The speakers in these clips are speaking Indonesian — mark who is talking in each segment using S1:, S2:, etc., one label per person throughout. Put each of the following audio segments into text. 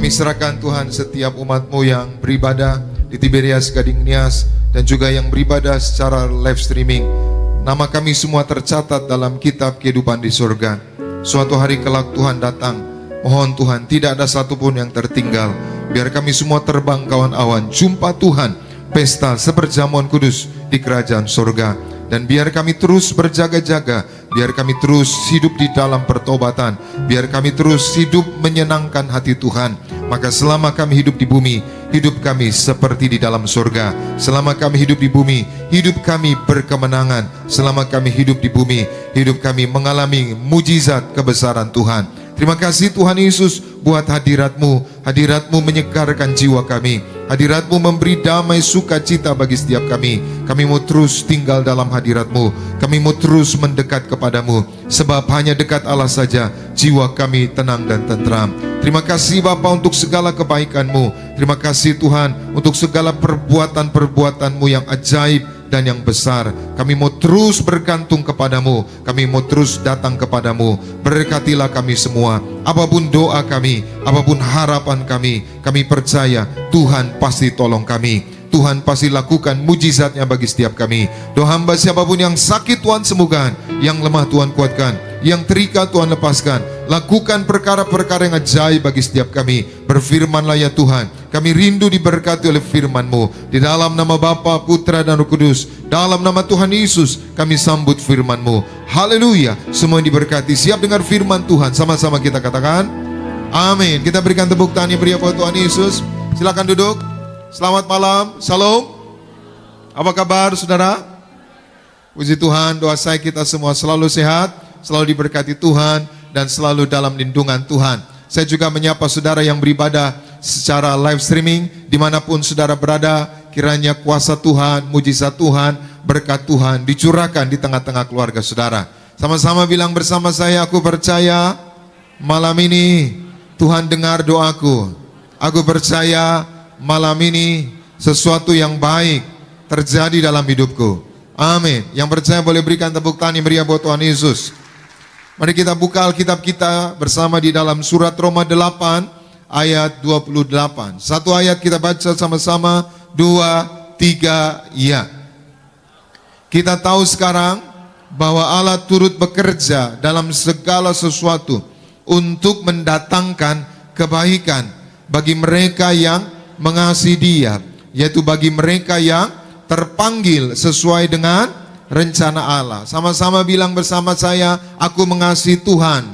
S1: Kami serahkan Tuhan setiap umat-Mu yang beribadah di Tiberias Gading Nias dan juga yang beribadah secara live streaming. Nama kami semua tercatat dalam kitab kehidupan di surga. Suatu hari kelak Tuhan datang, mohon Tuhan tidak ada satupun yang tertinggal. Biar kami semua terbang kawan awan, jumpa Tuhan, pesta seperjamuan kudus di kerajaan surga. Dan biar kami terus berjaga-jaga, biar kami terus hidup di dalam pertobatan, biar kami terus hidup menyenangkan hati Tuhan. Maka selama kami hidup di bumi, hidup kami seperti di dalam surga. Selama kami hidup di bumi, hidup kami berkemenangan. Selama kami hidup di bumi, hidup kami mengalami mujizat kebesaran Tuhan. Terima kasih Tuhan Yesus buat hadirat-Mu. Hadirat-Mu menyegarkan jiwa kami. Hadirat-Mu memberi damai sukacita bagi setiap kami. Kami mau terus tinggal dalam hadirat-Mu. Kami mau terus mendekat kepadamu. Sebab hanya dekat Allah saja jiwa kami tenang dan tentram. Terima kasih Bapa untuk segala kebaikan-Mu. Terima kasih Tuhan untuk segala perbuatan-perbuatan-Mu yang ajaib dan yang besar. Kami mau terus bergantung kepadamu. Kami mau terus datang kepadamu. Berkatilah kami semua. Apapun doa kami, apapun harapan kami percaya Tuhan pasti tolong kami. Tuhan pasti lakukan mujizatnya bagi setiap kami. Doa hamba siapapun yang sakit Tuhan sembuhkan, yang lemah Tuhan kuatkan, yang terikat Tuhan lepaskan. Lakukan perkara-perkara yang ajaib bagi setiap kami. Berfirmanlah ya Tuhan, kami rindu diberkati oleh firman-Mu. Di dalam nama Bapa, Putra dan Roh Kudus, dalam nama Tuhan Yesus, kami sambut firman-Mu. Haleluya. Semua yang diberkati siap dengar firman Tuhan. Sama-sama kita katakan amin. Kita berikan tepuk tangan yang meriah buat Tuhan Yesus. Silakan duduk. Selamat malam, shalom. Apa kabar saudara? Puji Tuhan, doa saya kita semua selalu sehat, selalu diberkati Tuhan, dan selalu dalam lindungan Tuhan. Saya juga menyapa saudara yang beribadah secara live streaming, dimanapun saudara berada. Kiranya kuasa Tuhan, mujizat Tuhan, berkat Tuhan dicurahkan di tengah-tengah keluarga saudara. Sama-sama bilang bersama saya, aku percaya malam ini Tuhan dengar doaku. Aku percaya malam ini sesuatu yang baik terjadi dalam hidupku. Amin. Yang percaya boleh berikan tepuk tangan yang meriah buat Tuhan Yesus. Mari kita buka Alkitab kita bersama di dalam surat Roma 8 ayat 28. Satu ayat kita baca sama-sama, 2, 3, ya. Kita tahu sekarang bahwa Allah turut bekerja dalam segala sesuatu untuk mendatangkan kebaikan bagi mereka yang mengasihi Dia, yaitu bagi mereka yang terpanggil sesuai dengan rencana Allah. Sama-sama bilang bersama saya, aku mengasihi Tuhan.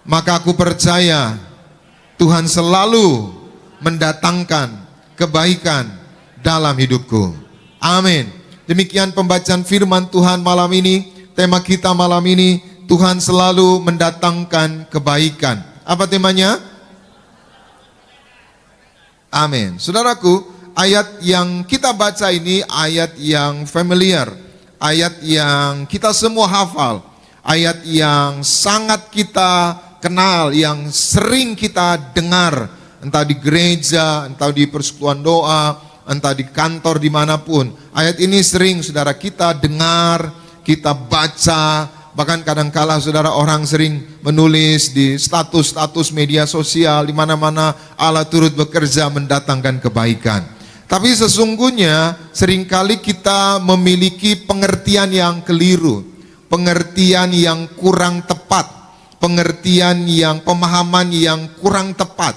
S1: Maka aku percaya Tuhan selalu mendatangkan kebaikan dalam hidupku. Amin. Demikian pembacaan firman Tuhan malam ini. Tema kita malam ini, Tuhan selalu mendatangkan kebaikan. Apa temanya? Amin. Saudaraku, ayat yang kita baca ini ayat yang familiar, ayat yang kita semua hafal, ayat yang sangat kita kenal, yang sering kita dengar, entah di gereja, entah di persekutuan doa, entah di kantor dimanapun. Ayat ini sering saudara kita dengar, kita baca. Bahkan kadangkala saudara orang sering menulis di status-status media sosial, di mana-mana Allah turut bekerja mendatangkan kebaikan. Tapi sesungguhnya seringkali kita memiliki pengertian yang keliru, pengertian yang kurang tepat, pemahaman yang kurang tepat.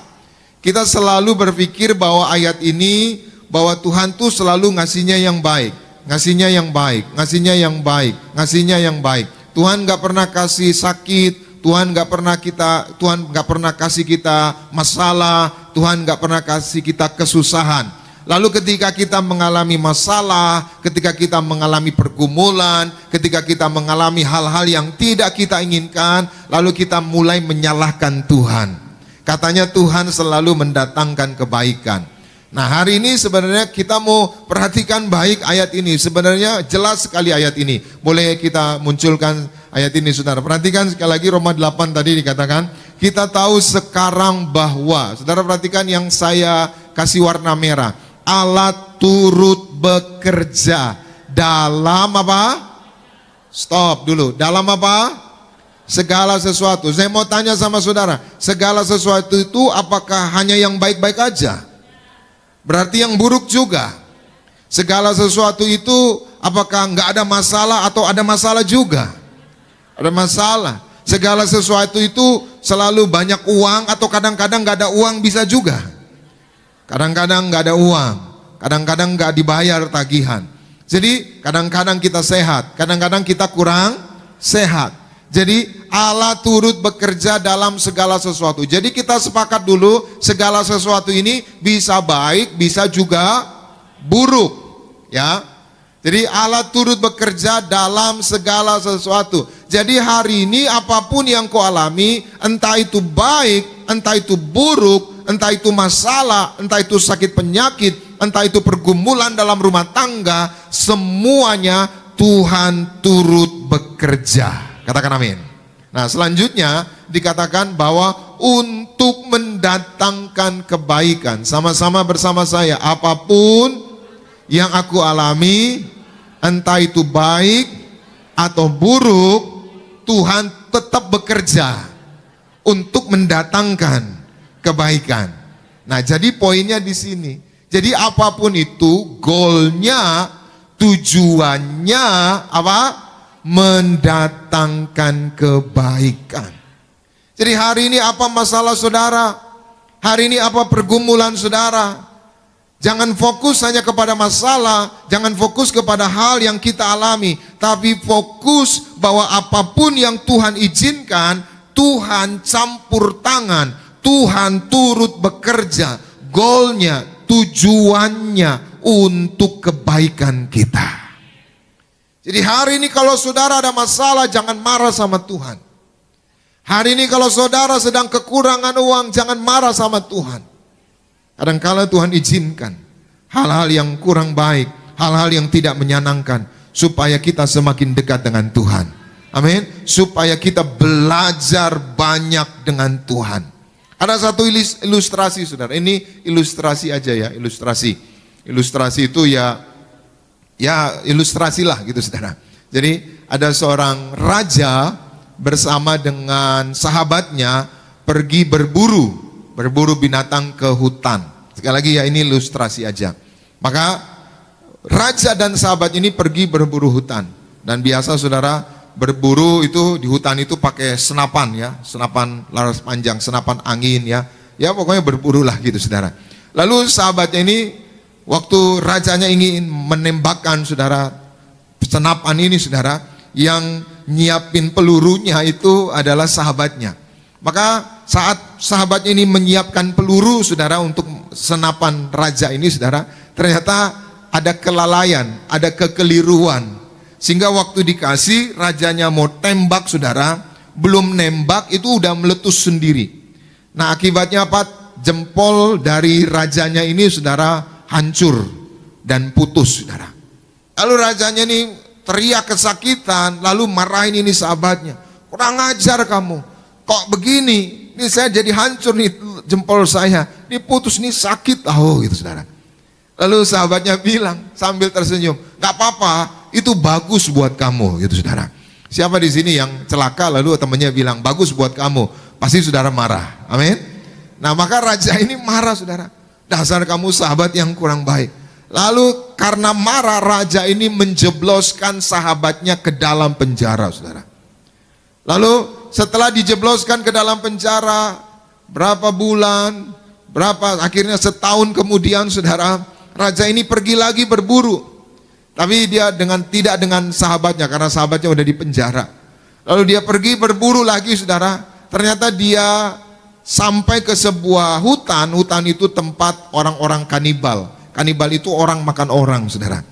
S1: Kita selalu berpikir bahwa ayat ini, bahwa Tuhan tuh selalu ngasihnya yang baik, ngasihnya yang baik, ngasihnya yang baik, ngasihnya yang baik. Tuhan gak pernah kasih sakit, Tuhan gak pernah kasih kita masalah, Tuhan gak pernah kasih kita kesusahan. Lalu ketika kita mengalami masalah, ketika kita mengalami pergumulan, ketika kita mengalami hal-hal yang tidak kita inginkan, lalu kita mulai menyalahkan Tuhan. Katanya Tuhan selalu mendatangkan kebaikan. Nah, hari ini sebenarnya kita mau perhatikan baik ayat ini. Sebenarnya jelas sekali ayat ini. Boleh kita munculkan ayat ini saudara. Perhatikan sekali lagi Roma 8 tadi dikatakan, kita tahu sekarang bahwa, saudara perhatikan yang saya kasih warna merah, Allah turut bekerja dalam apa? Stop dulu. Dalam apa? segala sesuatu. Saya mau tanya sama saudara, segala sesuatu itu apakah hanya yang baik-baik aja? Berarti yang buruk juga. Segala sesuatu itu apakah nggak ada masalah atau ada masalah juga? Ada masalah. Segala sesuatu itu selalu banyak uang atau kadang-kadang nggak ada uang bisa juga. Kadang-kadang nggak ada uang, kadang-kadang nggak dibayar tagihan. Jadi kadang-kadang kita sehat, kadang-kadang kita kurang sehat. Jadi Allah turut bekerja dalam segala sesuatu. Jadi kita sepakat dulu, segala sesuatu ini bisa baik, bisa juga buruk, ya. Jadi Allah turut bekerja dalam segala sesuatu. Jadi hari ini apapun yang kau alami, entah itu baik, entah itu buruk, entah itu masalah, entah itu sakit penyakit, entah itu pergumulan dalam rumah tangga, semuanya Tuhan turut bekerja. Katakan amin. Nah, selanjutnya dikatakan bahwa untuk mendatangkan kebaikan. Sama-sama bersama saya, apapun yang aku alami, entah itu baik atau buruk, Tuhan tetap bekerja untuk mendatangkan kebaikan. Nah, jadi poinnya di sini. Jadi apapun itu, goalnya, tujuannya apa? Mendatangkan kebaikan. Jadi hari ini apa masalah saudara? Hari ini apa pergumulan saudara? Jangan fokus hanya kepada masalah, jangan fokus kepada hal yang kita alami, tapi fokus bahwa apapun yang Tuhan izinkan, Tuhan campur tangan, Tuhan turut bekerja, goalnya, tujuannya untuk kebaikan kita. Jadi hari ini kalau saudara ada masalah, jangan marah sama Tuhan. Hari ini kalau saudara sedang kekurangan uang, jangan marah sama Tuhan. Kadang-kala Tuhan izinkan hal-hal yang kurang baik, hal-hal yang tidak menyenangkan, supaya kita semakin dekat dengan Tuhan. Amin. Supaya kita belajar banyak dengan Tuhan. Ada satu ilustrasi saudara, ini ilustrasi aja ya, ilustrasi. Ilustrasi itu ya ilustrasi lah gitu saudara. Jadi ada seorang raja bersama dengan sahabatnya pergi berburu binatang ke hutan. Sekali lagi ya, ini ilustrasi aja. Maka raja dan sahabat ini pergi berburu hutan. Dan biasa saudara, berburu itu di hutan itu pakai senapan ya, senapan laras panjang, senapan angin ya. Ya pokoknya berburu lah gitu saudara. Lalu sahabatnya ini waktu rajanya ingin menembakkan saudara senapan ini saudara, yang nyiapin pelurunya itu adalah sahabatnya. Maka saat sahabatnya ini menyiapkan peluru saudara untuk senapan raja ini saudara, ternyata ada kelalaian, ada kekeliruan. Sehingga waktu dikasih rajanya mau tembak saudara, belum nembak itu udah meletus sendiri. Nah akibatnya apa? Jempol dari rajanya ini saudara hancur dan putus saudara. Lalu rajanya ini teriak kesakitan, lalu marahin ini sahabatnya. Kurang ajar kamu. Kok begini? Ini saya jadi hancur nih jempol saya. Ini putus, nih sakit tahu gitu saudara. Lalu sahabatnya bilang sambil tersenyum, nggak apa-apa, itu bagus buat kamu gitu saudara. Siapa di sini yang celaka lalu temannya bilang bagus buat kamu, pasti saudara marah. Amin. Nah maka raja ini marah saudara. Dasar kamu sahabat yang kurang baik. Lalu karena marah raja ini menjebloskan sahabatnya ke dalam penjara saudara. Lalu setelah dijebloskan ke dalam penjara, berapa bulan, akhirnya setahun kemudian saudara, raja ini pergi lagi berburu. Tapi dia tidak dengan sahabatnya, karena sahabatnya udah di penjara. Lalu dia pergi berburu lagi saudara, ternyata dia sampai ke sebuah hutan itu tempat orang-orang kanibal. Kanibal itu orang makan orang saudara.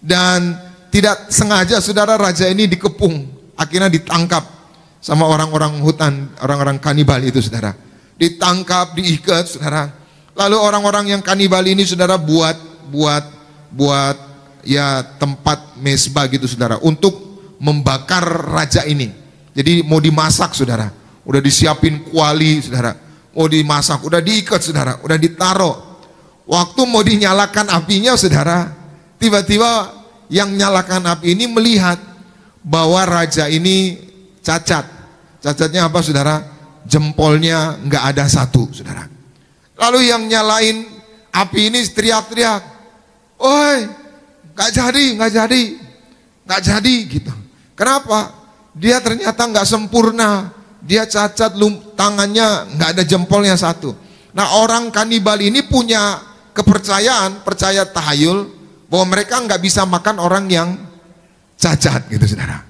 S1: Dan tidak sengaja saudara, raja ini dikepung, akhirnya ditangkap sama orang-orang hutan, orang-orang kanibal itu saudara. Ditangkap, diikat saudara. Lalu orang-orang yang kanibal ini saudara buat ya tempat mesbah gitu saudara, untuk membakar raja ini. Jadi mau dimasak saudara, udah disiapin kuali saudara, mau dimasak, udah diikat saudara, udah ditaruh. Waktu mau dinyalakan apinya saudara, tiba-tiba yang nyalakan api ini melihat bahwa raja ini cacat, Cacatnya apa saudara? Jempolnya nggak ada satu saudara. Lalu yang nyalain api ini teriak-teriak, "Oi, nggak jadi gitu." Kenapa? Dia ternyata nggak sempurna, dia cacat, tangannya nggak ada jempolnya satu. Nah, orang kanibal ini punya kepercayaan, percaya tahayul bahwa mereka nggak bisa makan orang yang cacat gitu saudara.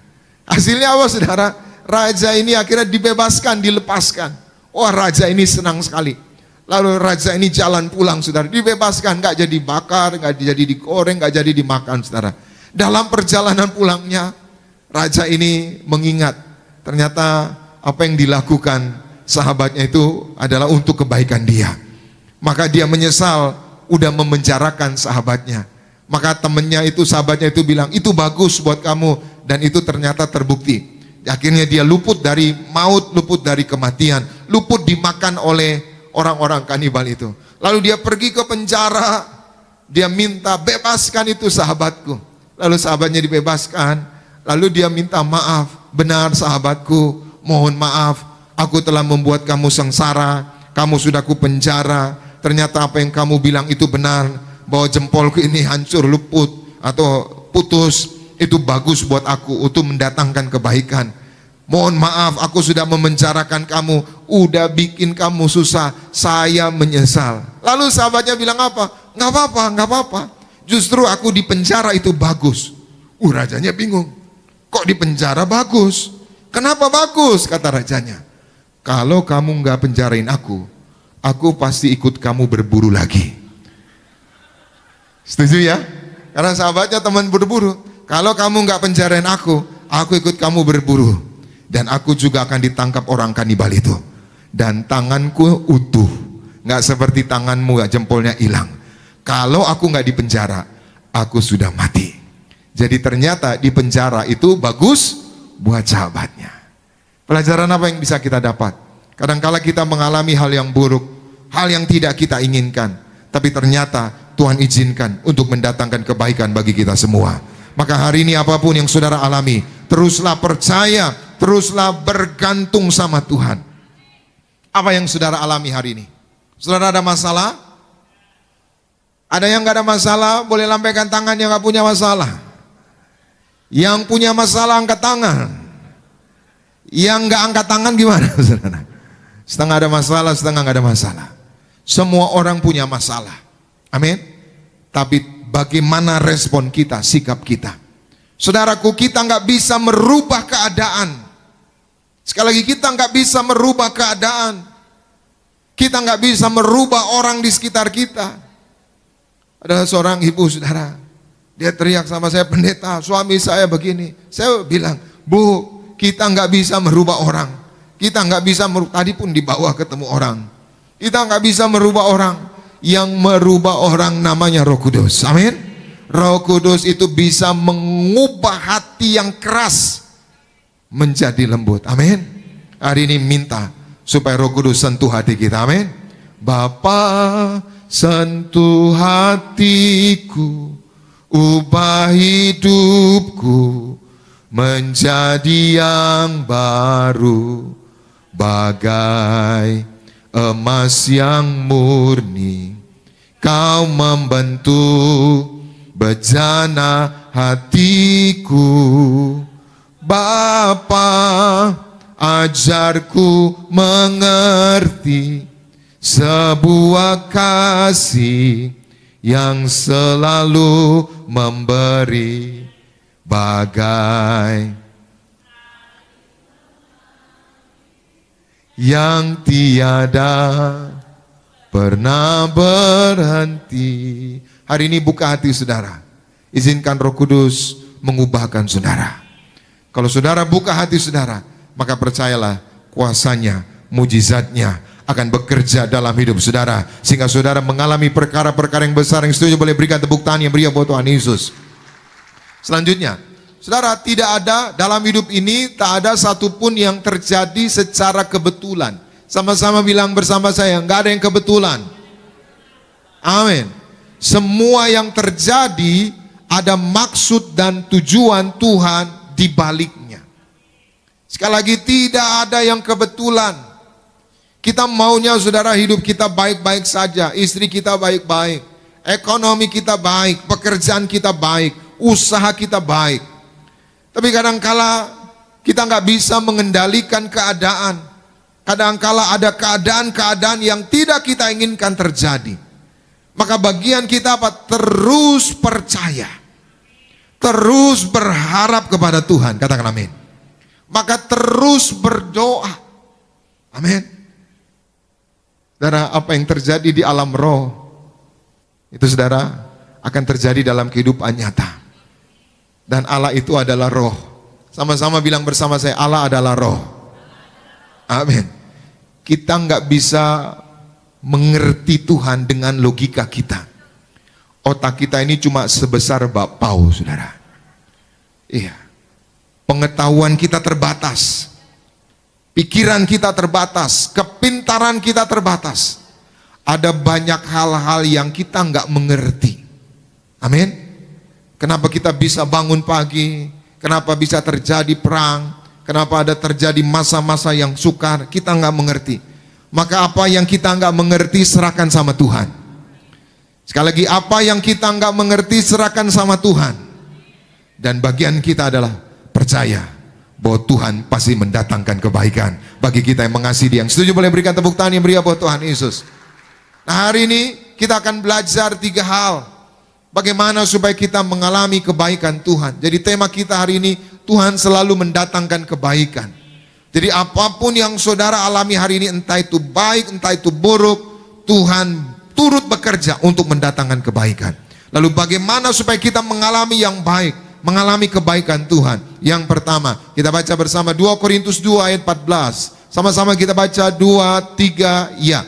S1: Hasilnya apa saudara? Raja ini akhirnya dibebaskan, dilepaskan. Wah, raja ini senang sekali. Lalu raja ini jalan pulang saudara, dibebaskan, nggak jadi bakar, nggak jadi digoreng, nggak jadi dimakan saudara. Dalam perjalanan pulangnya, raja ini mengingat ternyata apa yang dilakukan sahabatnya itu adalah untuk kebaikan dia. Maka dia menyesal udah memenjarakan sahabatnya. Maka temennya itu, sahabatnya itu bilang, "Itu bagus buat kamu," dan itu ternyata terbukti. Akhirnya dia luput dari maut, luput dari kematian, luput dimakan oleh orang-orang kanibal itu. Lalu dia pergi ke penjara, dia minta, "Bebaskan itu sahabatku." Lalu sahabatnya dibebaskan. Lalu dia minta maaf, "Benar sahabatku, mohon maaf, aku telah membuat kamu sengsara, kamu sudah ku penjara. Ternyata apa yang kamu bilang itu benar, bahwa jempolku ini hancur, luput atau putus, itu bagus buat aku untuk mendatangkan kebaikan. Mohon maaf, aku sudah memenjarakan kamu, udah bikin kamu susah, saya menyesal." Lalu sahabatnya bilang apa? "Nggak apa-apa, nggak apa-apa. Justru aku di penjara itu bagus." Rajanya bingung. "Kok di penjara bagus? Kenapa bagus?" Kata rajanya. "Kalau kamu nggak penjarain aku pasti ikut kamu berburu lagi." Setuju ya? Karena sahabatnya teman berburu. "Kalau kamu nggak penjarain aku ikut kamu berburu. Dan aku juga akan ditangkap orang kanibal itu. Dan tanganku utuh, nggak seperti tanganmu, jempolnya hilang. Kalau aku nggak di penjara, aku sudah mati." Jadi ternyata di penjara itu bagus buat sahabatnya. Pelajaran apa yang bisa kita dapat? Kadangkala kita mengalami hal yang buruk, hal yang tidak kita inginkan, tapi ternyata Tuhan izinkan untuk mendatangkan kebaikan bagi kita semua. Maka hari ini apapun yang saudara alami, teruslah percaya, teruslah bergantung sama Tuhan. Apa yang saudara alami hari ini? Saudara ada masalah? Ada yang gak ada masalah? Boleh lambaikan tangan yang gak punya masalah. Yang punya masalah angkat tangan. Yang gak angkat tangan gimana saudara? Setengah ada masalah, setengah gak ada masalah. Semua orang punya masalah. Amin. Tapi bagaimana respon kita, sikap kita? Saudaraku, kita nggak bisa merubah keadaan. Sekali lagi, kita nggak bisa merubah keadaan. Kita nggak bisa merubah orang di sekitar kita. Ada seorang ibu saudara, dia teriak sama saya, "Pendeta, suami saya begini." Saya bilang, "Bu, kita nggak bisa merubah orang. Kita nggak bisa tadi pun dibawa ketemu orang. Kita nggak bisa merubah orang. Yang merubah orang namanya Roh Kudus." Amin. Roh Kudus itu bisa mengubah hati yang keras menjadi lembut. Amin. Hari ini minta supaya Roh Kudus sentuh hati kita. Amin. "Bapa, sentuh hatiku, ubah hidupku menjadi yang baru, bagai emas yang murni. Kau membentuk bejana hatiku. Bapa, ajarku mengerti sebuah kasih yang selalu memberi, bagai yang tiada pernah berhenti. Hari ini buka hati saudara. Izinkan Roh Kudus mengubahkan saudara. Kalau saudara buka hati saudara, maka percayalah kuasanya, mujizatnya akan bekerja dalam hidup saudara, sehingga saudara mengalami perkara-perkara yang besar. Yang setuju boleh berikan tepuk tangan yang meriah buat Tuhan Yesus. Selanjutnya, saudara, tidak ada dalam hidup ini, tak ada satupun yang terjadi secara kebetulan. Sama-sama bilang bersama saya, nggak ada yang kebetulan. Amin. Semua yang terjadi ada maksud dan tujuan Tuhan di baliknya. Sekali lagi, tidak ada yang kebetulan. Kita maunya saudara hidup kita baik-baik saja, istri kita baik-baik, ekonomi kita baik, pekerjaan kita baik, usaha kita baik. Tapi kadangkala kita nggak bisa mengendalikan keadaan. Kadangkala ada keadaan-keadaan yang tidak kita inginkan terjadi. Maka bagian kita apa? Terus percaya, terus berharap kepada Tuhan. Katakan amin. Maka terus berdoa. Amin. Saudara, apa yang terjadi di alam roh itu saudara akan terjadi dalam kehidupan nyata. Dan Allah itu adalah roh. Sama-sama bilang bersama saya, Allah adalah roh. Amin. Kita nggak bisa mengerti Tuhan dengan logika kita. Otak kita ini cuma sebesar bapau, saudara. Iya. Pengetahuan kita terbatas. Pikiran kita terbatas, kepintaran kita terbatas. Ada banyak hal-hal yang kita nggak mengerti. Amin. Kenapa kita bisa bangun pagi? Kenapa bisa terjadi perang? Kenapa ada terjadi masa-masa yang sukar? Kita nggak mengerti. Maka apa yang kita nggak mengerti serahkan sama Tuhan. Sekali lagi, apa yang kita nggak mengerti serahkan sama Tuhan. Dan bagian kita adalah percaya bahwa Tuhan pasti mendatangkan kebaikan bagi kita yang mengasihi Dia. Yang setuju boleh berikan tepuk tangan yang meriah buat Tuhan Yesus. Nah, hari ini kita akan belajar 3 hal bagaimana supaya kita mengalami kebaikan Tuhan. Jadi tema kita hari ini, Tuhan selalu mendatangkan kebaikan. Jadi apapun yang saudara alami hari ini, entah itu baik, entah itu buruk, Tuhan turut bekerja untuk mendatangkan kebaikan. Lalu bagaimana supaya kita mengalami yang baik, mengalami kebaikan Tuhan? Yang pertama, kita baca bersama 2 Korintus 2 ayat 14. Sama-sama kita baca 2, 3, ya.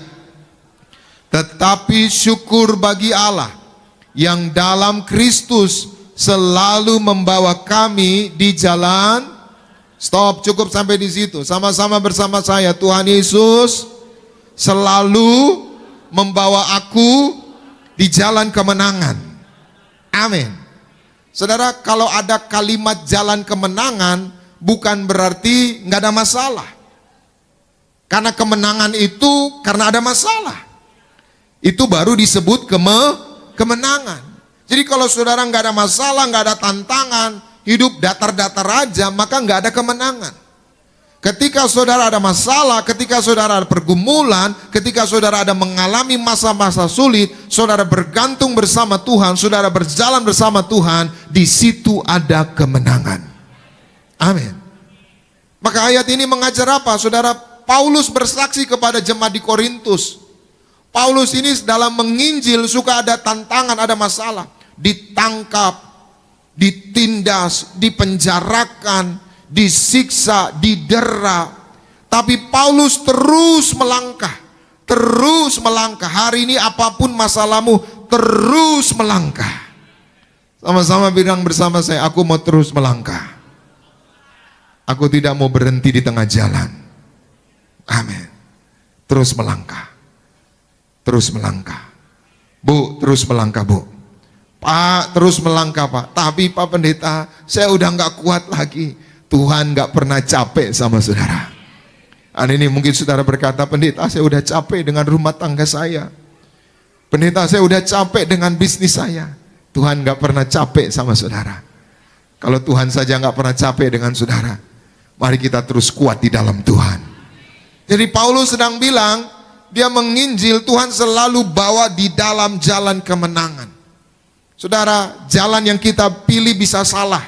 S1: Tetapi syukur bagi Allah yang dalam Kristus selalu membawa kami di jalan. Stop, cukup sampai di situ. Sama-sama bersama saya, Tuhan Yesus selalu membawa aku di jalan kemenangan. Amin. Saudara, kalau ada kalimat jalan kemenangan, bukan berarti nggak ada masalah. Karena kemenangan itu karena ada masalah. Itu baru disebut kemenangan. Jadi kalau saudara nggak ada masalah, nggak ada tantangan, hidup datar-datar aja, maka nggak ada kemenangan. Ketika saudara ada masalah, ketika saudara ada pergumulan, ketika saudara ada mengalami masa-masa sulit, saudara bergantung bersama Tuhan, saudara berjalan bersama Tuhan, di situ ada kemenangan. Amin. Maka ayat ini mengajar apa? Saudara, Paulus bersaksi kepada jemaat di Korintus. Paulus ini dalam menginjil suka ada tantangan, ada masalah. Ditangkap, ditindas, dipenjarakan, disiksa, didera. Tapi Paulus terus melangkah, terus melangkah. Hari ini apapun masalahmu, terus melangkah. Sama-sama bilang bersama saya, aku mau terus melangkah. Aku tidak mau berhenti di tengah jalan. Amin. Terus melangkah. Terus melangkah. Bu, terus melangkah, Bu. Pak, terus melangkah, Pak. Tapi Pak Pendeta, saya udah nggak kuat lagi. Tuhan nggak pernah capek sama saudara. Ini mungkin saudara berkata, Pendeta, saya udah capek dengan rumah tangga saya. Pendeta, saya udah capek dengan bisnis saya. Tuhan nggak pernah capek sama saudara. Kalau Tuhan saja nggak pernah capek dengan saudara, mari kita terus kuat di dalam Tuhan. Jadi Paulus sedang bilang, dia menginjil, Tuhan selalu bawa di dalam jalan kemenangan. Saudara, jalan yang kita pilih bisa salah.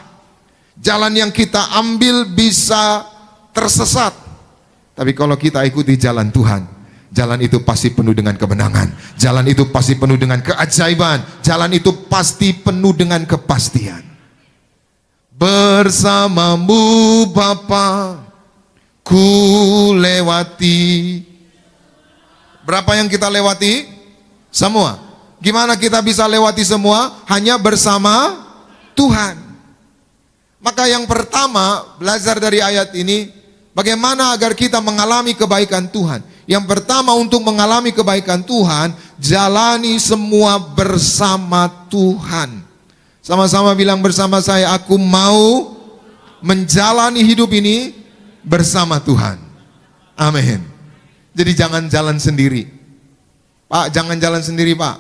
S1: Jalan yang kita ambil bisa tersesat. Tapi kalau kita ikuti jalan Tuhan, jalan itu pasti penuh dengan kemenangan. Jalan itu pasti penuh dengan keajaiban. Jalan itu pasti penuh dengan kepastian. Bersamamu Bapa, ku lewati. Berapa yang kita lewati? Semua. Gimana kita bisa lewati semua? Hanya bersama Tuhan. Maka yang pertama, belajar dari ayat ini, bagaimana agar kita mengalami kebaikan Tuhan. Yang pertama, untuk mengalami kebaikan Tuhan, jalani semua bersama Tuhan. Sama-sama bilang bersama saya, aku mau menjalani hidup ini bersama Tuhan. Amin. Jadi jangan jalan sendiri. Pak, jangan jalan sendiri, Pak.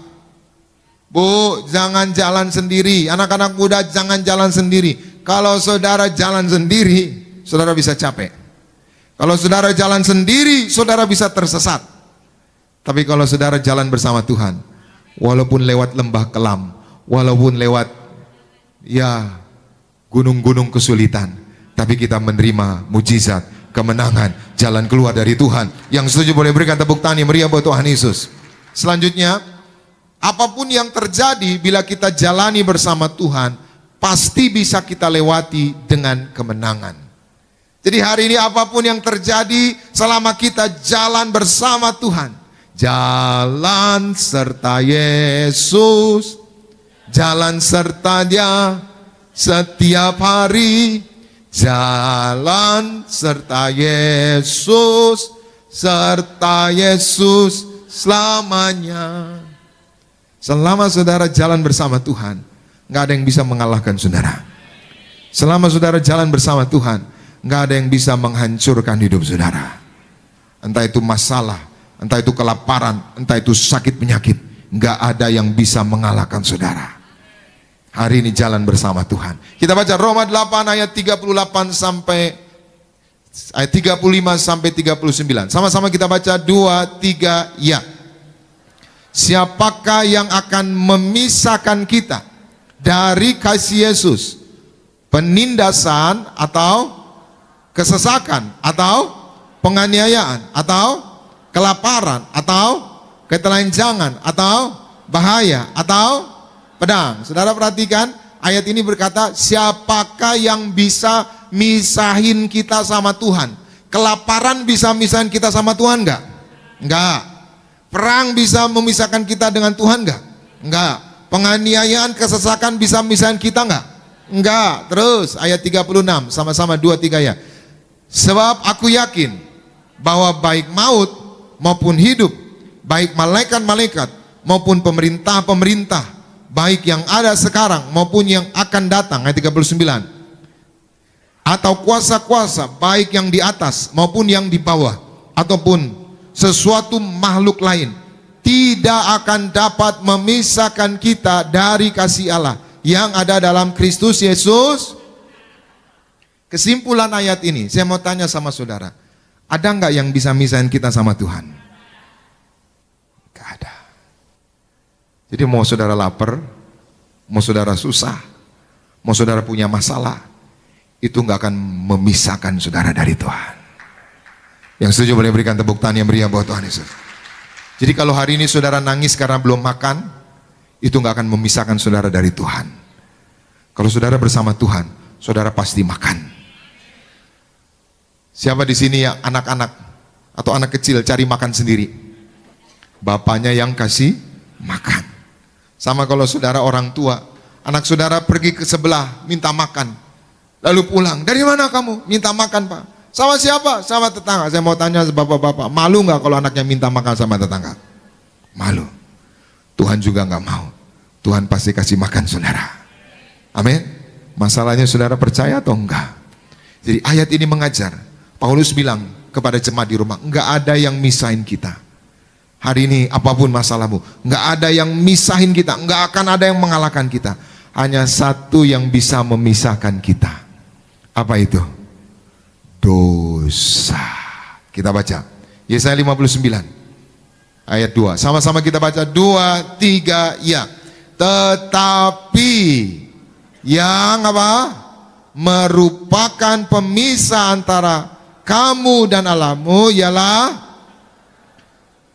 S1: Bu, jangan jalan sendiri. Anak-anak muda jangan jalan sendiri. Kalau saudara jalan sendiri, saudara bisa capek. Kalau saudara jalan sendiri, saudara bisa tersesat. Tapi kalau saudara jalan bersama Tuhan, walaupun lewat lembah kelam, walaupun lewat gunung-gunung kesulitan, tapi kita menerima mujizat, kemenangan, jalan keluar dari Tuhan. Yang setuju boleh berikan tepuk tangan yang meriah buat Tuhan Yesus. Selanjutnya, apapun yang terjadi bila kita jalani bersama Tuhan, pasti bisa kita lewati dengan kemenangan. Jadi hari ini apapun yang terjadi selama kita jalan bersama Tuhan, jalan serta Yesus, jalan serta Dia setiap hari, jalan serta Yesus, serta Yesus selamanya. Selama saudara jalan bersama Tuhan, nggak ada yang bisa mengalahkan saudara. Selama saudara jalan bersama Tuhan, nggak ada yang bisa menghancurkan hidup saudara. Entah itu masalah, entah itu kelaparan, entah itu sakit penyakit, nggak ada yang bisa mengalahkan saudara. Hari ini jalan bersama Tuhan. Kita baca Roma 8 ayat 38 sampai ayat 35 sampai 39. Sama-sama kita baca 2, 3, ya. Siapakah yang akan memisahkan kita dari kasih Yesus? Penindasan atau kesesakan atau penganiayaan atau kelaparan atau ketelanjangan atau bahaya atau pedang. Saudara perhatikan, ayat ini berkata, siapakah yang bisa misahin kita sama Tuhan? Kelaparan bisa misahin kita sama Tuhan enggak? Enggak. Perang bisa memisahkan kita dengan Tuhan enggak? Enggak. Penganiayaan, kesesakan bisa misahin kita enggak? Enggak. Terus ayat 36, sama-sama 2, 3 ya. Sebab aku yakin bahwa baik maut maupun hidup, baik malaikat-malaikat maupun pemerintah-pemerintah, baik yang ada sekarang maupun yang akan datang, ayat 39, atau kuasa-kuasa, baik yang di atas maupun yang di bawah, ataupun sesuatu makhluk lain, tidak akan dapat memisahkan kita dari kasih Allah yang ada dalam Kristus Yesus. Kesimpulan ayat ini, saya mau tanya sama saudara, ada nggak yang bisa misahin kita sama Tuhan? Nggak ada. Jadi mau saudara lapar, mau saudara susah, mau saudara punya masalah, itu nggak akan memisahkan saudara dari Tuhan. Yang setuju boleh berikan tepuk tangan yang meriah buat Tuhan Yesus. Jadi kalau hari ini saudara nangis karena belum makan, itu nggak akan memisahkan saudara dari Tuhan. Kalau saudara bersama Tuhan, saudara pasti makan. Siapa di sini yang anak-anak atau anak kecil cari makan sendiri? Bapaknya yang kasih makan. Sama kalau saudara orang tua, anak saudara pergi ke sebelah minta makan, lalu pulang. Dari mana kamu? Minta makan, Pak. Sama siapa? Sama tetangga. Saya mau tanya bapak-bapak, malu nggak kalau anaknya minta makan sama tetangga? Malu. Tuhan juga nggak mau. Tuhan pasti kasih makan saudara. Amin. Masalahnya saudara percaya atau enggak? Jadi ayat ini mengajar. Paulus bilang kepada jemaat di Roma, nggak ada yang misahin kita. Hari ini apapun masalahmu, nggak ada yang misahin kita, nggak akan ada yang mengalahkan kita. Hanya satu yang bisa memisahkan kita. Apa itu? Dosa. Kita baca Yesaya 59 ayat 2. Sama-sama kita baca 2, 3, ya. Tetapi yang apa? Merupakan pemisah antara kamu dan Allahmu ialah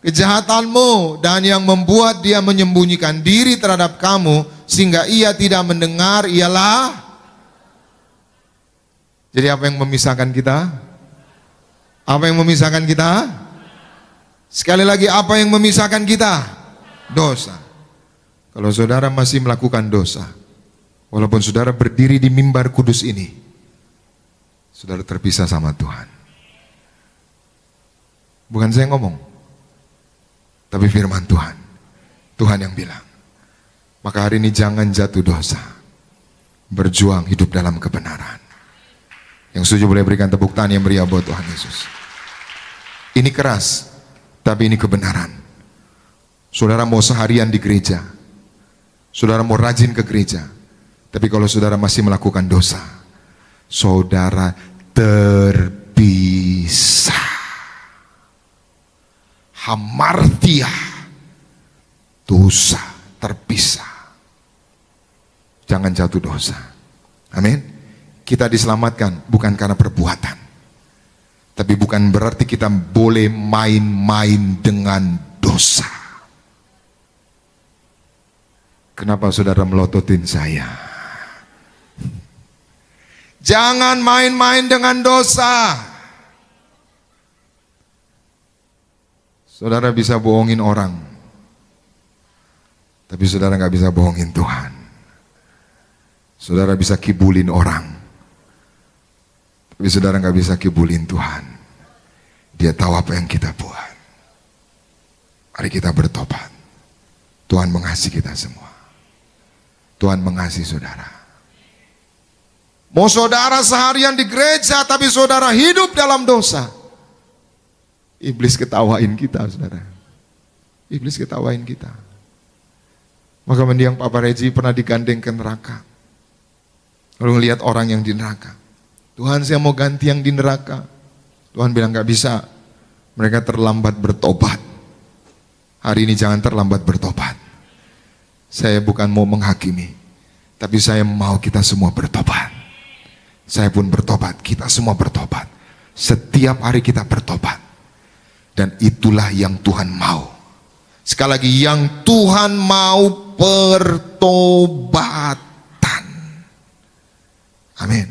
S1: kejahatanmu, dan yang membuat dia menyembunyikan diri terhadap kamu sehingga ia tidak mendengar ialah. Jadi apa yang memisahkan kita? Apa yang memisahkan kita? Sekali lagi, apa yang memisahkan kita? Dosa. Kalau saudara masih melakukan dosa, walaupun saudara berdiri di mimbar kudus ini, saudara terpisah sama Tuhan. Bukan saya ngomong, tapi firman Tuhan. Tuhan yang bilang. Maka hari ini jangan jatuh dosa. Berjuang hidup dalam kebenaran. Yang setuju boleh berikan tepuk tangan yang meriah buat Tuhan Yesus. Ini keras, tapi ini kebenaran. Saudara mau seharian di gereja, saudara mau rajin ke gereja, tapi kalau saudara masih melakukan dosa, saudara terpisah. Hamartia, dosa, terpisah. Jangan jatuh dosa. Amin. Kita diselamatkan bukan karena perbuatan, tapi bukan berarti kita boleh main-main dengan dosa. Kenapa saudara melototin saya? Jangan main-main dengan dosa. Saudara bisa bohongin orang, tapi saudara nggak bisa bohongin Tuhan. Saudara bisa kibulin orang, tapi saudara nggak bisa kibulin Tuhan. Dia tahu apa yang kita buat. Mari kita bertobat. Tuhan mengasihi kita semua. Tuhan mengasihi saudara. Mau saudara seharian di gereja, tapi saudara hidup dalam dosa, iblis ketawain kita, saudara. Iblis ketawain kita. Maka mendiang Papa Regi pernah digandeng ke neraka. Lalu ngelihat orang yang di neraka. Tuhan, saya mau ganti yang di neraka. Tuhan bilang gak bisa. Mereka terlambat bertobat. Hari ini jangan terlambat bertobat. Saya bukan mau menghakimi, tapi saya mau kita semua bertobat. Saya pun bertobat, kita semua bertobat. Setiap hari kita bertobat. Dan itulah yang Tuhan mau. Sekali lagi, yang Tuhan mau pertobatan. Amin.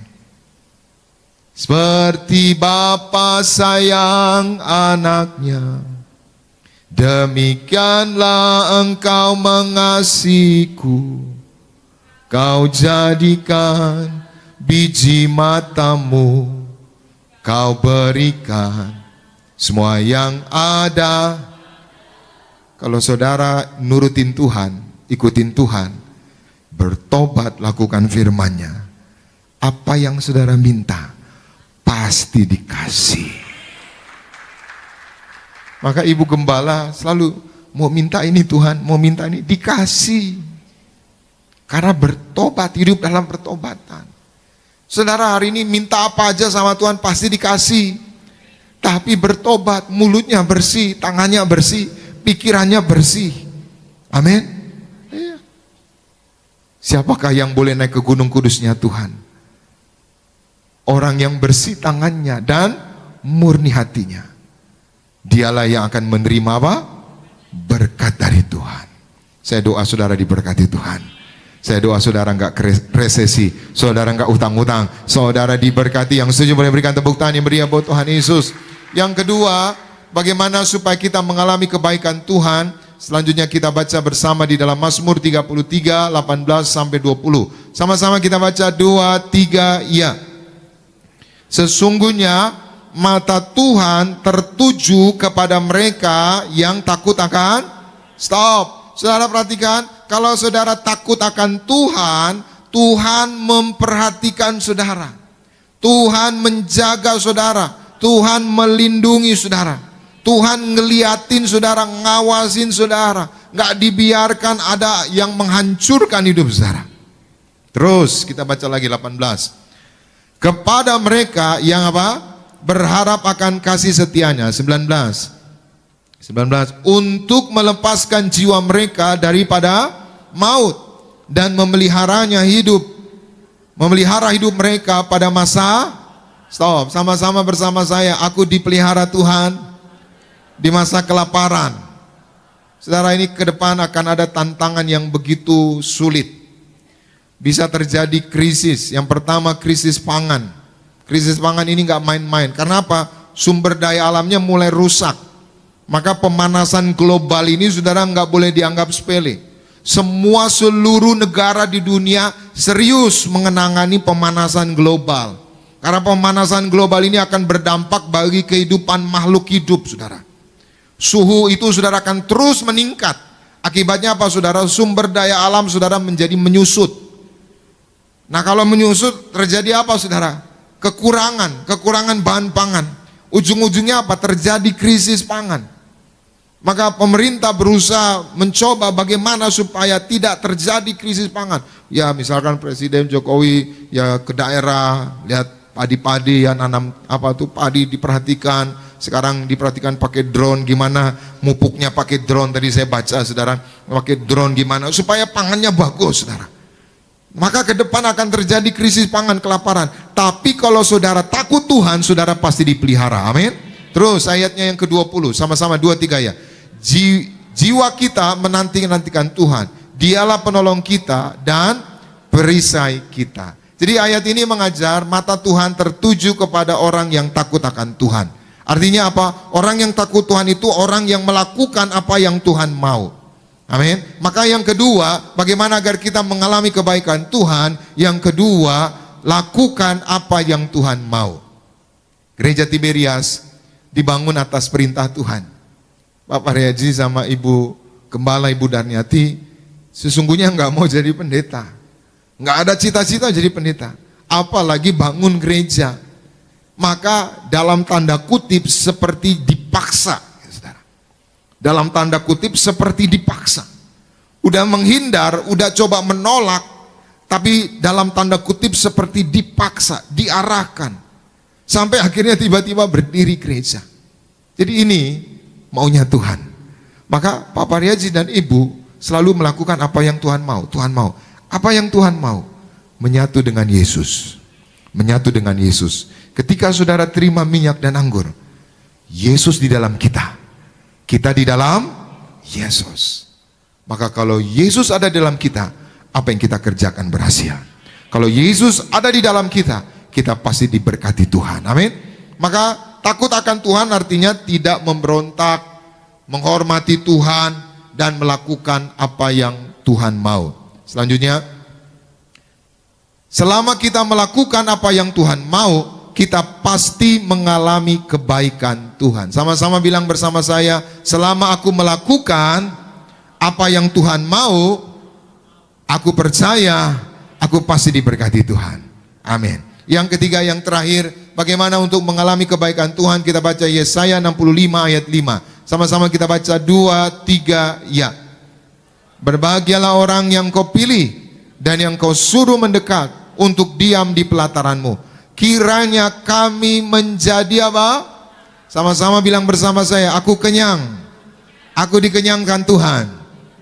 S1: Seperti Bapa sayang anaknya, demikianlah engkau mengasihiku. Kau jadikan biji matamu, kau berikan semua yang ada. Kalau saudara nurutin Tuhan, ikutin Tuhan, bertobat, lakukan firman-Nya, apa yang saudara minta pasti dikasih. Maka ibu gembala selalu mau minta ini Tuhan, mau minta ini, dikasih. Karena bertobat, hidup dalam pertobatan. Saudara hari ini minta apa aja sama Tuhan pasti dikasih. Tapi bertobat, mulutnya bersih, tangannya bersih, pikirannya bersih. Amin. Iya. Siapakah yang boleh naik ke gunung kudusnya Tuhan? Orang yang bersih tangannya dan murni hatinya. Dialah yang akan menerima apa? Berkat dari Tuhan. Saya doa saudara diberkati Tuhan. Saya doa saudara enggak resesi, saudara enggak utang-utang, saudara diberkati. Yang setuju boleh berikan tepuk tangan yang meriah buat Tuhan Yesus. Yang kedua, bagaimana supaya kita mengalami kebaikan Tuhan? Selanjutnya kita baca bersama di dalam Mazmur 33, 18 sampai 20. Sama-sama kita baca 2, 3, ya. Sesungguhnya mata Tuhan tertuju kepada mereka yang takut akan, stop. Saudara perhatikan, kalau saudara takut akan Tuhan, Tuhan memperhatikan saudara. Tuhan menjaga saudara. Tuhan melindungi saudara. Tuhan ngeliatin saudara, ngawasin saudara. Nggak dibiarkan ada yang menghancurkan hidup saudara. Terus kita baca lagi 18. Kepada mereka yang apa? Berharap akan kasih setianya. 19. Untuk melepaskan jiwa mereka daripada maut dan memeliharanya hidup. Memelihara hidup mereka pada masa, stop, sama-sama bersama saya, aku dipelihara Tuhan di masa kelaparan. Saudara, ini ke depan akan ada tantangan yang begitu sulit. Bisa terjadi krisis. Yang pertama krisis pangan. Krisis pangan ini nggak main-main. Karena apa? Sumber daya alamnya mulai rusak. Maka pemanasan global ini saudara nggak boleh dianggap sepele. Semua seluruh negara di dunia serius mengenangani pemanasan global. Karena pemanasan global ini akan berdampak bagi kehidupan makhluk hidup, saudara. Suhu itu saudara akan terus meningkat. Akibatnya apa, saudara? Sumber daya alam saudara menjadi menyusut. Nah, kalau menyusut terjadi apa, saudara? kekurangan bahan pangan. Ujung-ujungnya apa? Terjadi krisis pangan. Maka pemerintah berusaha mencoba bagaimana supaya tidak terjadi krisis pangan. Ya misalkan Presiden Jokowi ya ke daerah, lihat padi-padi ya, nanam padi diperhatikan. Sekarang diperhatikan pakai drone, gimana mupuknya pakai drone. Tadi saya baca saudara, pakai drone gimana supaya pangannya bagus saudara. Maka ke depan akan terjadi krisis pangan, kelaparan. Tapi kalau saudara takut Tuhan, saudara pasti dipelihara. Amin. Terus ayatnya yang ke-20, sama-sama 2-3 ya. Jiwa kita menanti-nantikan Tuhan. Dialah penolong kita dan perisai kita. Jadi ayat ini mengajar mata Tuhan tertuju kepada orang yang takut akan Tuhan. Artinya apa? Orang yang takut Tuhan itu orang yang melakukan apa yang Tuhan mau. Amin. Maka yang kedua, bagaimana agar kita mengalami kebaikan Tuhan? Yang kedua, lakukan apa yang Tuhan mau. Gereja Tiberias dibangun atas perintah Tuhan. Bapak Reaji sama Ibu Gembala, Ibu Darniati sesungguhnya nggak mau jadi pendeta, nggak ada cita-cita jadi pendeta, apalagi bangun gereja. Maka dalam tanda kutip seperti dipaksa, saudara. Dalam tanda kutip seperti dipaksa. Udah menghindar, udah coba menolak, tapi dalam tanda kutip seperti dipaksa, diarahkan, sampai akhirnya tiba-tiba berdiri gereja. Jadi ini maunya Tuhan. Maka Pak Pariaji dan Ibu selalu melakukan apa yang Tuhan mau. Tuhan mau. Apa yang Tuhan mau? Menyatu dengan Yesus. Menyatu dengan Yesus. Ketika saudara terima minyak dan anggur, Yesus di dalam kita. Kita di dalam Yesus. Maka kalau Yesus ada di dalam kita, apa yang kita kerjakan berhasil. Kalau Yesus ada di dalam kita, kita pasti diberkati Tuhan. Amin. Maka takut akan Tuhan artinya tidak memberontak, menghormati Tuhan, dan melakukan apa yang Tuhan mau. Selanjutnya, selama kita melakukan apa yang Tuhan mau, kita pasti mengalami kebaikan Tuhan. Sama-sama bilang bersama saya, selama aku melakukan apa yang Tuhan mau, aku percaya aku pasti diberkati Tuhan. Amin. Yang ketiga, yang terakhir, bagaimana untuk mengalami kebaikan Tuhan? Kita baca Yesaya 65 ayat 5. Sama-sama kita baca 2, 3, ya. Berbahagialah orang yang kau pilih dan yang kau suruh mendekat untuk diam di pelataranmu. Kiranya kami menjadi apa? Sama-sama bilang bersama saya, aku kenyang. Aku dikenyangkan Tuhan.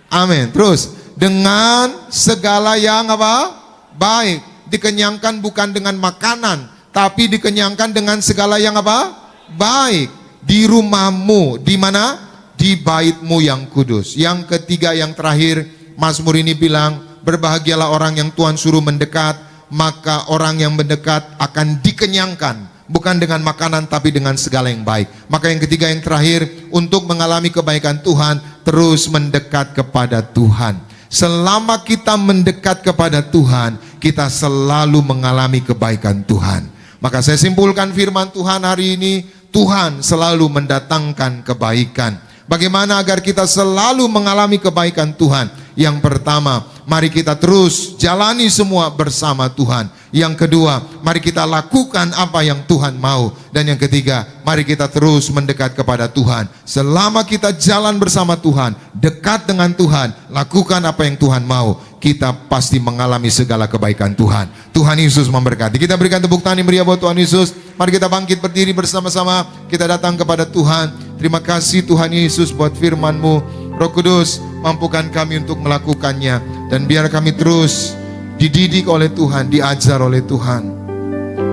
S1: Amin. Terus, dengan segala yang apa? Baik. Dikenyangkan bukan dengan makanan, tapi dikenyangkan dengan segala yang apa? Baik. Di rumahmu, di mana? Di baitmu yang kudus. Yang ketiga, yang terakhir, Mazmur ini bilang, berbahagialah orang yang Tuhan suruh mendekat, maka orang yang mendekat akan dikenyangkan, bukan dengan makanan tapi dengan segala yang baik. Maka yang ketiga, yang terakhir, untuk mengalami kebaikan Tuhan, terus mendekat kepada Tuhan. Selama kita mendekat kepada Tuhan, kita selalu mengalami kebaikan Tuhan. Maka saya simpulkan firman Tuhan hari ini, Tuhan selalu mendatangkan kebaikan. Bagaimana agar kita selalu mengalami kebaikan Tuhan? Yang pertama, mari kita terus jalani semua bersama Tuhan. Yang kedua, mari kita lakukan apa yang Tuhan mau. Dan yang ketiga, mari kita terus mendekat kepada Tuhan. Selama kita jalan bersama Tuhan, dekat dengan Tuhan, lakukan apa yang Tuhan mau, kita pasti mengalami segala kebaikan Tuhan. Tuhan Yesus memberkati. Kita berikan tepuk tangan yang meriah buat Tuhan Yesus. Mari kita bangkit berdiri bersama-sama. Kita datang kepada Tuhan. Terima kasih Tuhan Yesus buat firman-Mu. Roh Kudus, mampukan kami untuk melakukannya. Dan biar kami terus dididik oleh Tuhan, diajar oleh Tuhan,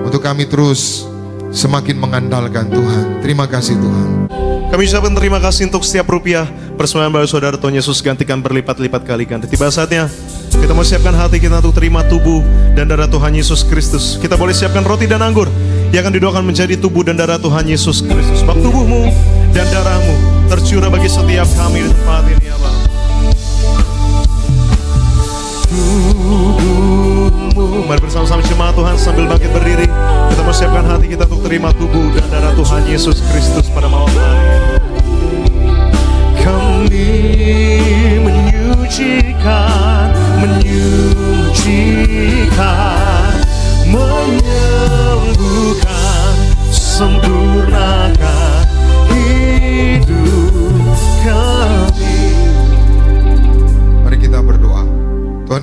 S1: untuk kami terus semakin mengandalkan Tuhan. Terima kasih Tuhan.
S2: Kami ucapkan terima kasih untuk setiap rupiah persembahan bagi saudara. Tuhan Yesus gantikan berlipat-lipat kali ganda. Tiba saatnya kita mau siapkan hati kita untuk terima tubuh dan darah Tuhan Yesus Kristus. Kita boleh siapkan roti dan anggur yang akan didoakan menjadi tubuh dan darah Tuhan Yesus Kristus. Sebab tubuhmu dan darahmu tercurah bagi setiap kami di tempat ini, ya Allah. Mari bersama-sama jemaat Tuhan sambil bangkit berdiri, kita mau siapkan hati kita untuk terima tubuh dan darah Tuhan Yesus Kristus pada malam hari ini. Kami menyucikan, menyembuhkan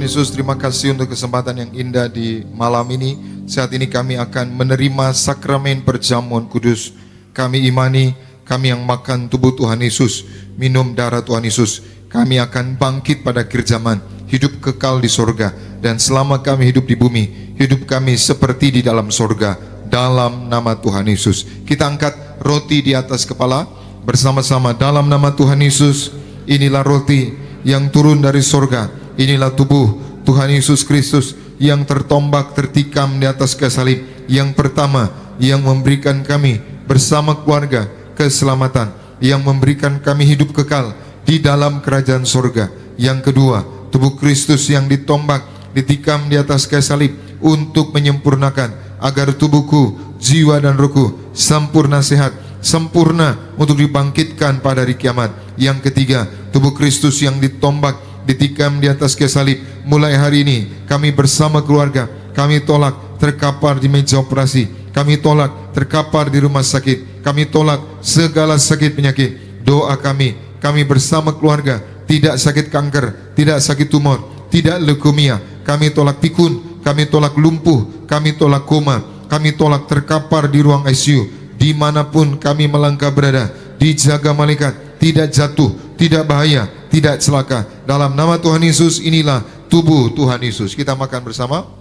S1: Yesus, terima kasih untuk kesempatan yang indah di malam ini. Saat ini kami akan menerima sakramen perjamuan kudus. Kami imani, kami yang makan tubuh Tuhan Yesus, minum darah Tuhan Yesus, kami akan bangkit pada akhir zaman, hidup kekal di sorga. Dan selama kami hidup di bumi, hidup kami seperti di dalam sorga, dalam nama Tuhan Yesus. Kita angkat roti di atas kepala bersama-sama dalam nama Tuhan Yesus. Inilah roti yang turun dari sorga. Inilah tubuh Tuhan Yesus Kristus yang tertombak, tertikam di atas kayu salib. Yang pertama, yang memberikan kami bersama keluarga keselamatan, yang memberikan kami hidup kekal di dalam kerajaan sorga. Yang kedua, tubuh Kristus yang ditombak, ditikam di atas kayu salib untuk menyempurnakan agar tubuhku, jiwa dan rohku sempurna sehat, sempurna untuk dibangkitkan pada hari kiamat. Yang ketiga, tubuh Kristus yang ditombak, ditikam di atas kayu salib. Mulai hari ini kami bersama keluarga, kami tolak terkapar di meja operasi, kami tolak terkapar di rumah sakit, kami tolak segala sakit penyakit. Doa kami bersama keluarga tidak sakit kanker, tidak sakit tumor, tidak leukemia. Kami tolak pikun, kami tolak lumpuh, kami tolak koma, kami tolak terkapar di ruang ICU. Dimanapun kami melangkah berada, dijaga malaikat, tidak jatuh, tidak bahaya, tidak celaka. Dalam nama Tuhan Yesus, inilah tubuh Tuhan Yesus. Kita makan bersama.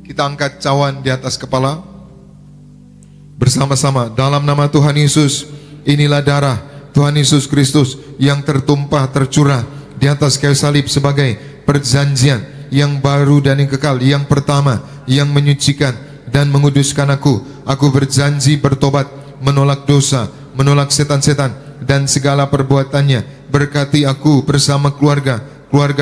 S1: Kita angkat cawan di atas kepala bersama-sama dalam nama Tuhan Yesus. Inilah darah Tuhan Yesus Kristus yang tertumpah, tercurah di atas kayu salib sebagai perjanjian yang baru dan yang kekal, yang pertama, yang menyucikan dan menguduskan aku. Aku berjanji bertobat, menolak dosa, menolak setan-setan dan segala perbuatannya. Berkati aku bersama keluarga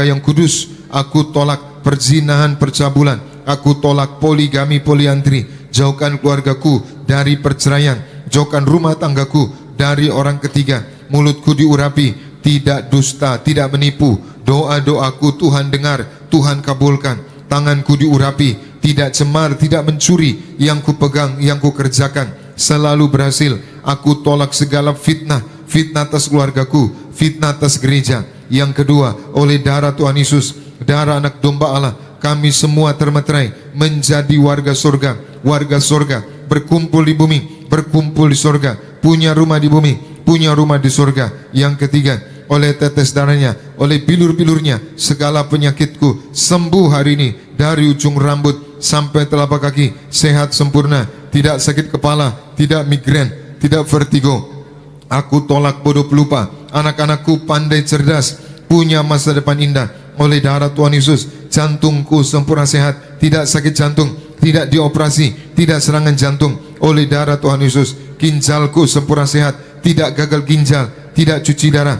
S1: yang kudus. Aku tolak perzinahan, percabulan. Aku tolak poligami, poliandri. Jauhkan keluargaku dari perceraian, jauhkan rumah tanggaku dari orang ketiga. Mulutku diurapi, tidak dusta, tidak menipu. Doa-doaku Tuhan dengar, Tuhan kabulkan. Tanganku diurapi, tidak cemar, tidak mencuri. Yang ku pegang, yang ku kerjakan selalu berhasil. Aku tolak segala fitnah, fitnah atas keluargaku, fitnah atas gereja. Yang kedua, oleh darah Tuhan Yesus, darah anak domba Allah, kami semua termeterai menjadi warga surga. Warga surga berkumpul di bumi, berkumpul di surga, punya rumah di bumi, punya rumah di surga. Yang ketiga, oleh tetes darahnya, oleh bilur-bilurnya, segala penyakitku sembuh hari ini. Dari ujung rambut sampai telapak kaki, sehat sempurna. Tidak sakit kepala, tidak migrain, tidak vertigo. Aku tolak bodoh pelupa. Anak-anakku pandai cerdas, punya masa depan indah. Oleh darah Tuhan Yesus, jantungku sempurna sehat, tidak sakit jantung, tidak dioperasi, tidak serangan jantung. Oleh darah Tuhan Yesus, ginjalku sempurna sehat, tidak gagal ginjal, tidak cuci darah.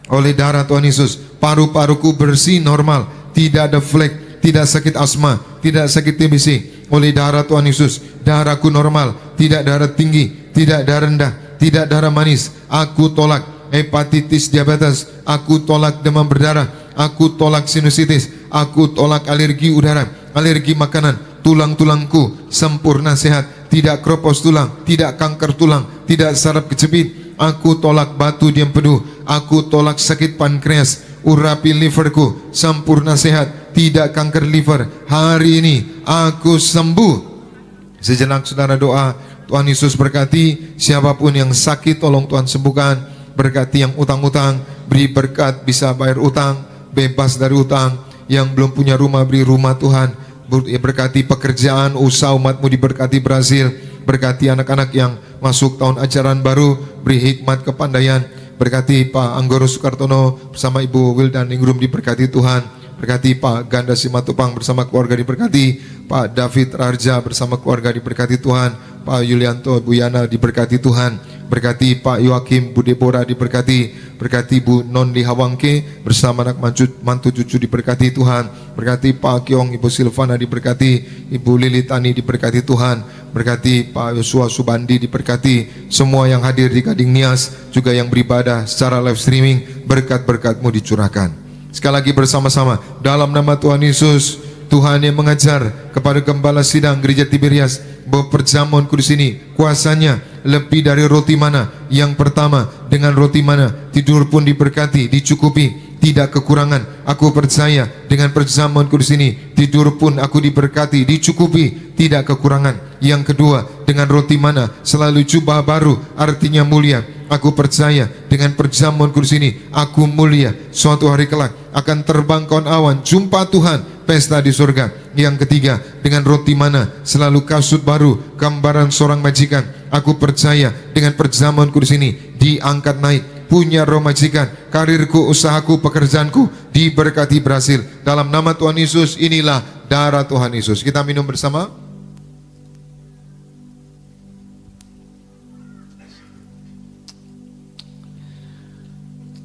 S1: Oleh darah Tuhan Yesus, paru-paruku bersih, normal, tidak ada flek, tidak sakit asma, tidak sakit TBC. Oleh darah Tuhan Yesus, darahku normal, tidak darah tinggi, tidak darah rendah, tidak darah manis. Aku tolak hepatitis, diabetes, aku tolak demam berdarah, aku tolak sinusitis, aku tolak alergi udara, alergi makanan. Tulang-tulangku sempurna sehat, tidak keropos tulang, tidak kanker tulang, tidak saraf kejepit. Aku tolak batu di empedu, aku tolak sakit pankreas. Urapi liverku sempurna sehat, tidak kanker liver. Hari ini aku sembuh. Sejenak saudara doa. Tuhan Yesus berkati siapapun yang sakit, tolong Tuhan sembuhkan. Berkati yang utang-utang, beri berkat bisa bayar utang, bebas dari utang. Yang belum punya rumah, beri rumah Tuhan. Berkati pekerjaan, usaha umatmu diberkati berhasil. Berkati anak-anak yang masuk tahun ajaran baru, beri hikmat kepandaian. Berkati Pak Anggoro Soekartono bersama Ibu Wildan Ningrum diberkati Tuhan. Berkati Pak Ganda Simatupang bersama keluarga diberkati. Pak David Rarja bersama keluarga diberkati Tuhan. Pak Yulianto, Bu Yana diberkati Tuhan. berkati Pak Yoakim, Bu Deborah diberkati, berkati Bu Non Lihawangke bersama anak mantu cucu diberkati Tuhan, berkati Pak Kiong, Ibu Silvana diberkati, Ibu Lilitani diberkati Tuhan, berkati Pak Yosua Subandi diberkati, semua yang hadir di Gading Nias, juga yang beribadah secara live streaming, berkat-berkat-Mu dicurahkan. Sekali lagi bersama-sama dalam nama Tuhan Yesus. Tuhan yang mengajar kepada Gembala Sidang Gereja Tiberias bahwa perjamuan kudus ini kuasanya lebih dari roti mana. Yang pertama, dengan roti mana tidur pun diberkati, dicukupi, tidak kekurangan. Aku percaya dengan perjamuan kudus ini tidur pun aku diberkati, dicukupi, tidak kekurangan. Yang kedua, dengan roti mana selalu jubah baru, artinya mulia. Aku percaya dengan perjamuan kudus ini aku mulia. Suatu hari kelak akan terbang kawan awan, jumpa Tuhan, pesta di surga. Yang ketiga, dengan roti mana selalu kasut baru, gambaran seorang majikan. Aku percaya dengan perjamuan kudus ini diangkat naik, punya roh majikan, karirku, usahaku, pekerjaanku diberkati berhasil. Dalam nama Tuhan Yesus, inilah darah Tuhan Yesus. Kita minum bersama.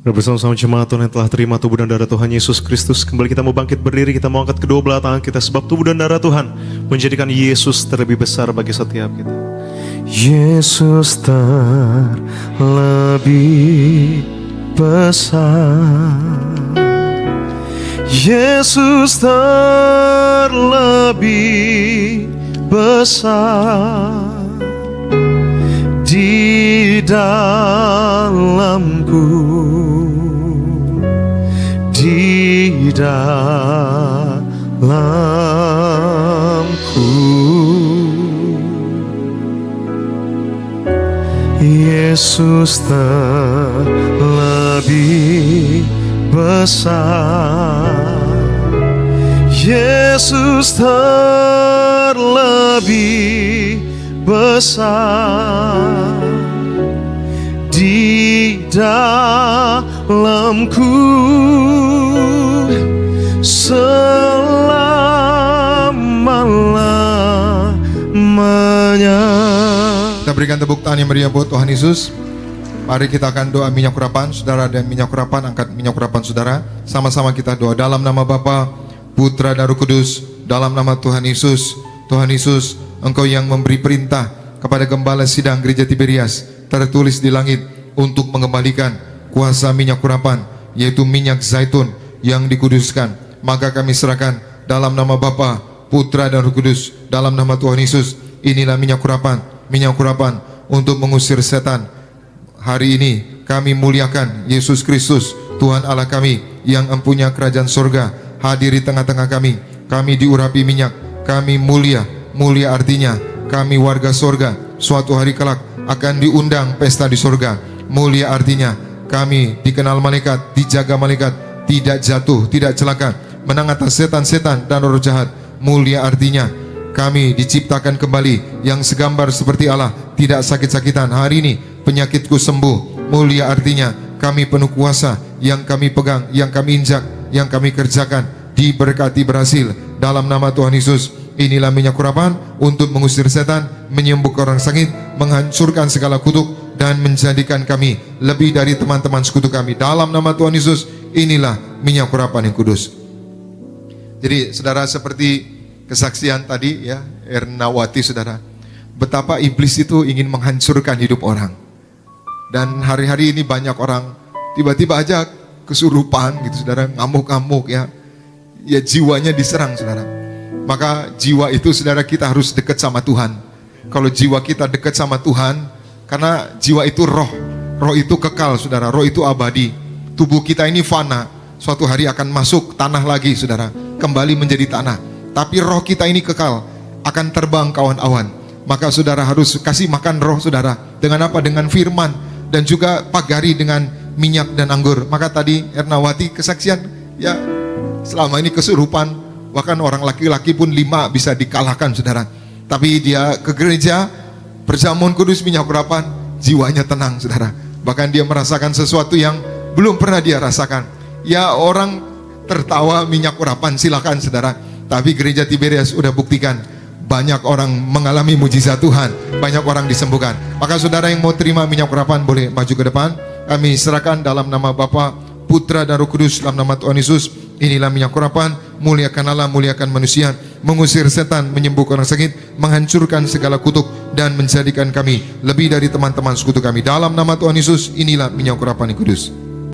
S2: Bersama-sama jemaat Tuhan yang telah terima tubuh dan darah Tuhan Yesus Kristus, kembali kita mau bangkit berdiri, kita mau angkat kedua belah tangan kita, sebab tubuh dan darah Tuhan menjadikan Yesus terlebih besar bagi setiap kita. Yesus terlebih besar, Yesus terlebih besar di dalamku, di dalamku. Yesus terlebih besar, Yesus terlebih besar di dalamku selama-lamanya.
S1: Kita berikan tepuk tangan yang meriah buat Tuhan Yesus. Mari kita akan doa minyak urapan. Saudara ada minyak urapan, angkat minyak urapan saudara. Sama-sama kita doa dalam nama Bapa, Putra dan Roh Kudus, dalam nama Tuhan Yesus. Tuhan Yesus, Engkau yang memberi perintah kepada Gembala Sidang Gereja Tiberias, tertulis di langit, untuk mengembalikan kuasa minyak urapan, yaitu minyak zaitun yang dikuduskan. Maka kami serahkan dalam nama Bapa, Putra dan Roh Kudus, dalam nama Tuhan Yesus. Inilah minyak urapan untuk mengusir setan. Hari ini kami muliakan Yesus Kristus, Tuhan Allah kami yang empunya kerajaan surga, hadir di tengah-tengah kami. Kami diurapi minyak, kami mulia. Mulia artinya kami warga surga, suatu hari kelak akan diundang pesta di surga. Mulia artinya kami dikenal malaikat, dijaga malaikat, tidak jatuh, tidak celaka, menang atas setan-setan dan roh jahat. Mulia artinya kami diciptakan kembali yang segambar seperti Allah, tidak sakit-sakitan. Hari ini penyakitku sembuh. Mulia artinya kami penuh kuasa, yang kami pegang, yang kami injak, yang kami kerjakan diberkati berhasil dalam nama Tuhan Yesus. Inilah minyak urapan untuk mengusir setan, menyembuhkan orang sakit, menghancurkan segala kutuk, dan menjadikan kami lebih dari teman-teman sekutu kami. Dalam nama Tuhan Yesus, inilah minyak urapan yang kudus. Jadi saudara, seperti kesaksian tadi ya, Ernawati saudara, betapa iblis itu ingin menghancurkan hidup orang. Dan hari-hari ini banyak orang tiba-tiba aja kesurupan gitu saudara, ngamuk-ngamuk ya. Ya jiwanya diserang saudara. Maka jiwa itu saudara, kita harus dekat sama Tuhan. Kalau jiwa kita dekat sama Tuhan, karena jiwa itu roh. Roh itu kekal saudara, roh itu abadi. Tubuh kita ini fana, suatu hari akan masuk tanah lagi saudara, kembali menjadi tanah. Tapi roh kita ini kekal, akan terbang kawan awan. Maka saudara harus kasih makan roh saudara. Dengan apa? Dengan firman. Dan juga pagari dengan minyak dan anggur. Maka tadi Ernawati kesaksian, ya selama ini kesurupan, bahkan orang laki-laki pun 5 bisa dikalahkan saudara. Tapi dia ke gereja, perjamuan kudus minyak urapan, jiwanya tenang saudara. Bahkan dia merasakan sesuatu yang belum pernah dia rasakan. Ya orang tertawa minyak urapan, silakan saudara. Tapi gereja Tiberias sudah buktikan banyak orang mengalami mujizat Tuhan, banyak orang disembuhkan. Maka saudara yang mau terima minyak urapan boleh maju ke depan. Kami serahkan dalam nama Bapa, Putra dan Roh Kudus, dalam nama Tuhan Yesus. Inilah minyak urapan, muliakan Allah, muliakan manusia, mengusir setan, menyembuhkan orang sakit, menghancurkan segala kutuk, dan menjadikan kami lebih dari teman-teman sekutu kami. Dalam nama Tuhan Yesus, inilah minyak urapan yang kudus.